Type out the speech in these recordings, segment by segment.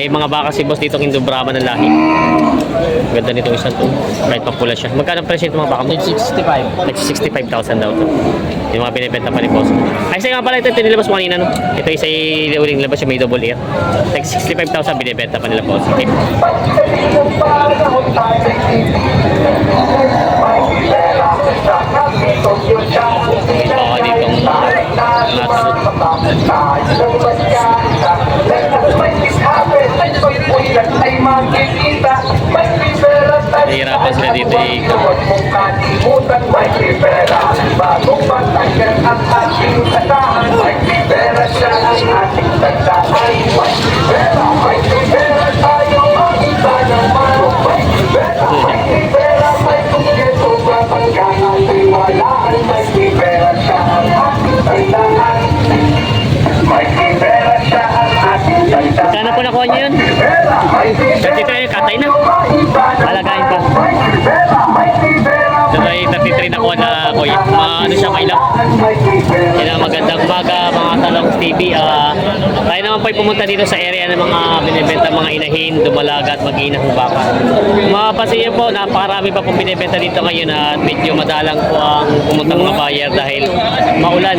May mga baka si boss dito Indo Brahman ng lahi. Ganda nito isang to. Kahit papula siya. Magkano presyo ito mga baka mo? 65,000 daw to. Yung mga binibenta pa ni boss. Ay, isa nga pala ito nilabas mo kanina, no? Ito isa yung uling labas yung may double ear. 65,000 binibenta pa nila boss. Okay. Baka ditong nahihirapan sila dito eh. Sana po nakuha niyo yun? Dito yung katay na. Alagayin pa. Ito ay 33 nakuha na kuya. Ano siya kailang? Kaya magandang umaga mga Talongs TV. Tayo naman po ay pumunta dito sa area ng mga binibenta mga inahin, dumalaga at mag-inang baka. Mapapansin niyo po, napakarami pa pong binibenta dito ngayon at medyo madalang po ang pumunta mga buyer dahil maulan.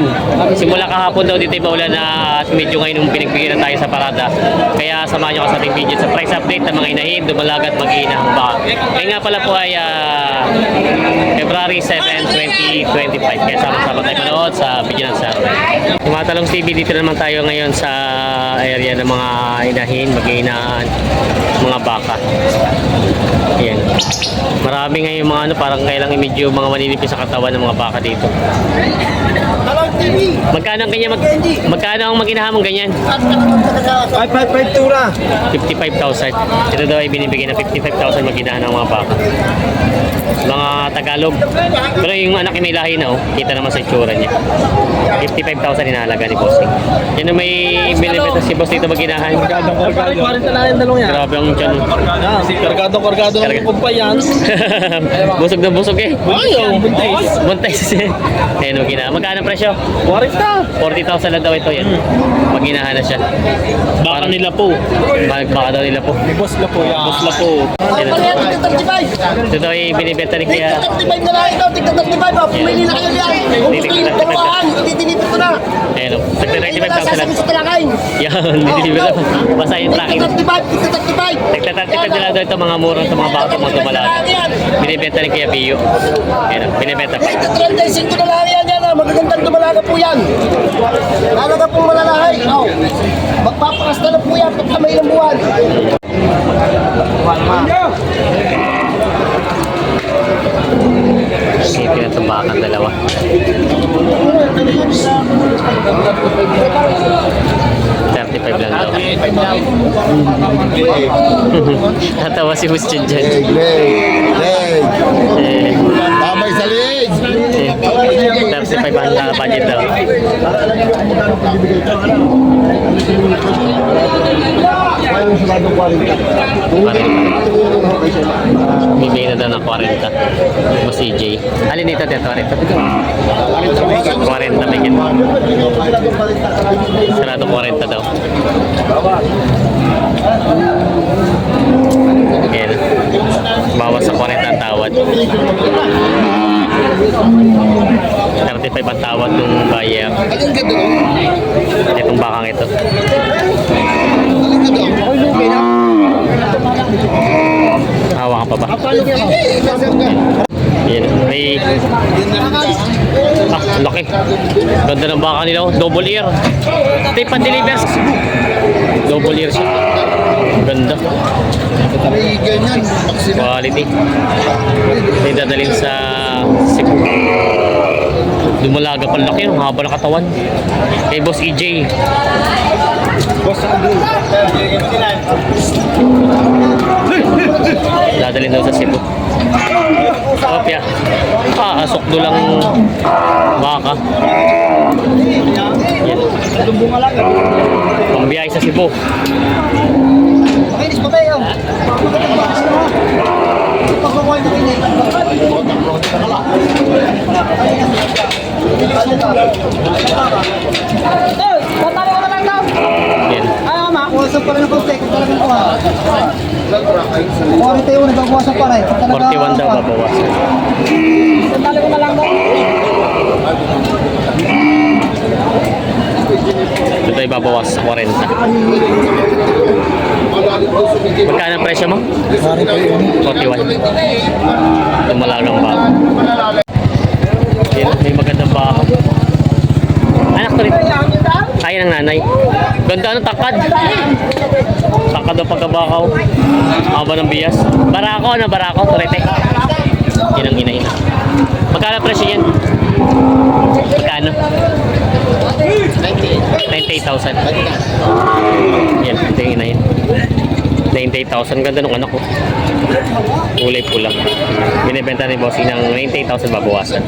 Simula kahapon daw dito ay maulan at medyo ngayon pinagbigyan na tayo sa parada. Kaya samahan nyo ka sa ating video sa price update ng mga inahin, dumalaga at mag-inang baka. Kaya nga pala po ay February 7, 2025. Kaya sama-sama tayo manood sa video ng Sir. Yung mga Talongs TV, dito naman tayo ngayon sa area ng mga inahin, mag-inaan, mga baka. Ayan. Marami ngayon mga ano, parang kailang medyo mga maninipis sa katawan ng mga baka dito. Magkano ang ganyan? Magkano ang mag-inahamong ganyan? 55,000. Ito daw ay binibigyan ng 55,000 mag-inahan ng mga baka. Mga Tagalog. Pero yung anak may lahi na, kita naman sa itsura niya. 55,000 inahalaga ni Bossing. Yan na may binibenta si Boss dito mag-inahan. Grabe ang tiyan. Kargado ng kumpayan. Busog na busog eh. Ayaw, Buntis. Ayan, mag-inahan. Magkano presyo? 40,000 lang daw ito yan. Mag-inahan na siya. Baka nila po. Baka daw nila po. Boss la po yan. Boss la po. Ito daw ay binibenta ni Kuya. 35 na lang ito, tignan 35 pumili na kayo diyan. Kung gusto yung dalawahan, ititinitin ko na. Ayan o, 35,000 lang. Sa talakay. Yan, hindi ba lang. Basta yung tracking. 35. Nagtatatipid nila daw ito mga murang sa mga baka mga tumalaga. Binibenta ni Kuya Bio. Ayan o, binibenta pa. 35 na lang yan yan. Magagandang dumalaga po yan. Talaga pong malalahay. Magpapakas na lang po yan pagka may ilang buwan. Sito na tumbakan dalawa. $35 lang daw. Natawa si Boss Chen dyan. Tamay sa lig! 35 ang budget daw. Bibigyan na daw ng 40. Boss CJ. Alin dito, Teto? 40 may gito. Sarado 40 daw. Ayan. Bawas sa 40 ang tawad. 35 ang tawad ng buyer. Itong bakang ito. Hawa ka pa ba? Yan. May laki. Ganda ng baka nila. Double ear. Ito yung pan-deliver. Double ear siya. Ganda. Quality. May dadalhin sa Cebu. Dumalaga pang laki. Ang haba ng katawan. Kay Boss EJ. Dadalhin daw sa Cebu. Kopya. Asok do lang baka. Yan. Pambiyahe sa Cebu. Yan. Makakusap pa rin ang kontek. Quality yun, nagbabawasan pa rin. 41 daw babawasan. Sandali ko na lang daw. Ito ay babawas sa 40. Magkano ang presyo mo? 41. Lumalagang baka. Yan, may magandang baka. Anak ko rin. Kaya ng nanay. Ganda ng takad. Takad ang pagkabakaw. Haba ng bias. Barako, ano barako? Turete. Yan ang ina-ina. Magkano ang presyo yan? Magkano? 98,000. Yan, ito yung ina yun. 98,000. Ganda nung anak ko. Kulay pula. Binibenta ni Bossing ng 98,000 babawasan.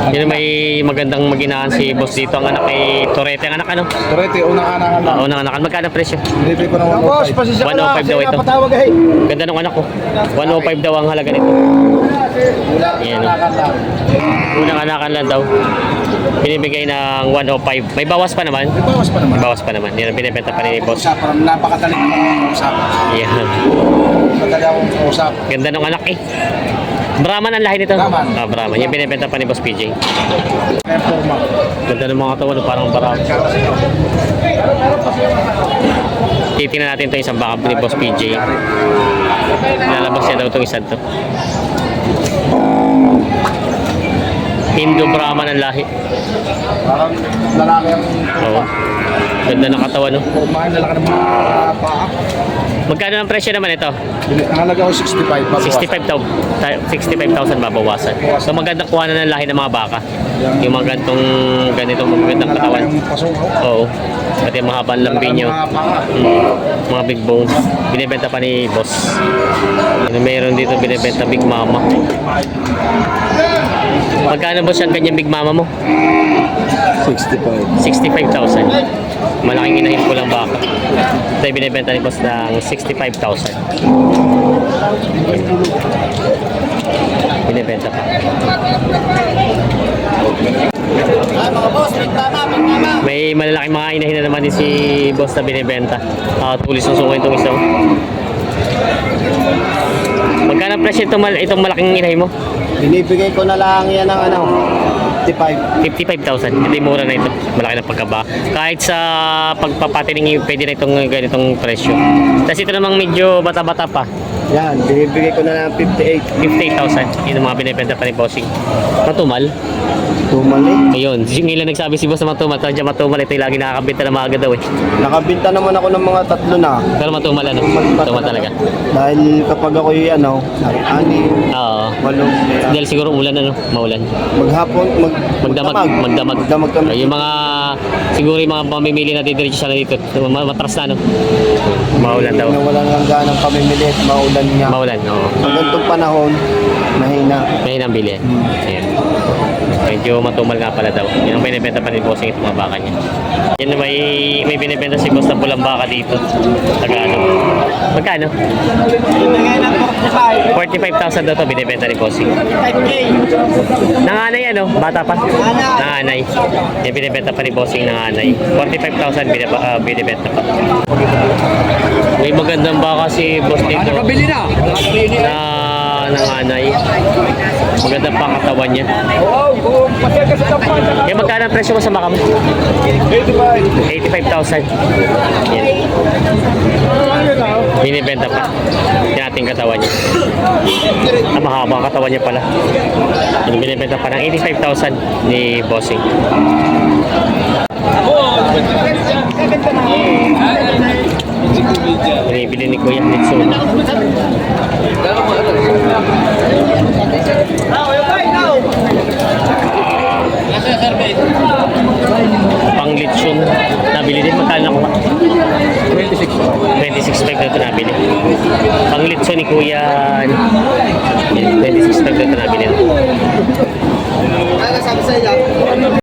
Yun may magandang maginahan si Boss dito. Ang anak kay Torete. Ang anak ano? Torete, unang-anakan lang. Unang anak. Magkano ang presyo? Hindi ko na Boss, pasisya ka na. 105 daw ito. Napatawag eh. Ganda nung anak ko. 105 daw ang halaga nito. Yan. Unang anakan lang daw. Binibigay ng 105. May bawas pa naman. Bawas pa naman. May bawas pa naman. Yan ang binibenta pa ni Boss. Usapan, napakadali akong usap. Yan. Madali akong usap. Ganda nung anak eh. Brahman ang lahi nito. Brahman. Ah, Brahman. Yung binibenta pa ni Boss PJ. Kaya forma. Ganda ng mga katawan. Parang barang. Titingnan natin itong isang baka ni Boss PJ. Lalabas niya daw itong isa to. Hindu Brahman ang lahi. Parang lalaki ang Oo. Ganda ng katawan, no? formahan, lalaki ng mga paa. Magkano ang presyo naman ito? Nahalaga ko 65. babawas. 65,000 babawasan. So magandang kuha na ng lahi ng mga baka. Yung mga ganitong magandang katawan. Lalaki ang pasong ko. Oo. Pati yung mahabang lambing nyo. Mga paa. Mga big bones. Binibenta pa ni Boss. Mayroon dito binibenta Big Mama. Magkano boss yan kanyang Big Mama mo? 65. 65,000. Malaking inahin ko lang baka. Ito ay binibenta ni Boss ng 65,000. Binibenta pa. May malalaking mga inahin na naman din si Boss na binibenta. Tulis ng sungay itong isa. Magkano ang presyo itong malaking inahin mo? Binibigay ko na lang yan ng 55. 55,000. Hindi mura na ito. Malaki na pagkaba. Kahit sa pagpapatining, pwede na itong ganitong presyo. Tapos ito namang medyo bata-bata pa. Yan, binibigay ko na lang 58. 58,000. Yun ang mga binibenta pa ni Bossing. Matumal. Tumali. Ayun. Yung ilan nagsabi si Boss na matumal. Tadya matumal. Ito yung lagi nakakabenta na maaga daw eh. Nakabinta naman ako ng mga 3 na. Pero matumal ano? Matumal talaga. Dahil kapag ako yung ani, Oo. 8, Dahil siguro ulan ano? Maulan. maghapon, Magdamag kami. Yung mga siguro yung mga pamimili na didiretso sana dito. Matras na no? Maulan daw. Na wala nang ganang pamimili at maulan nga. Maulan, oo. Sa ganitong panahon, mahina. May nang bili. Ayan. Medyo matumal nga pala daw. Yan ang binibenta pa ni Bossing itong mga baka niya. Yan may binibenta si Boss na pulang baka dito. Taga ano? Magkano? Binigay ng 45. 45,000 daw to binibenta ni Bossing. 5K. Nanganay ano? Bata pa? Nanganay. Yan binibenta pa ni Bossing nanganay. 45,000 binibenta pa. May magandang baka si Boss dito. Nakabili na. Na nanganay. Magandang pakatawan niya. Kaya magkano ang presyo mo sa baka mo? 85,000. Yan. Binibenta pa. Yan ating katawan niya. Mahaba ang katawan niya pala. Yan, binibenta pa ng 85,000 ni Bossing. Binibili ni Kuya Mitsuno. Pang lechon nabili din, magkano na kuha? 26.5 na ito nabili. Pang lechon ni Kuya 26.5 na ito nabili.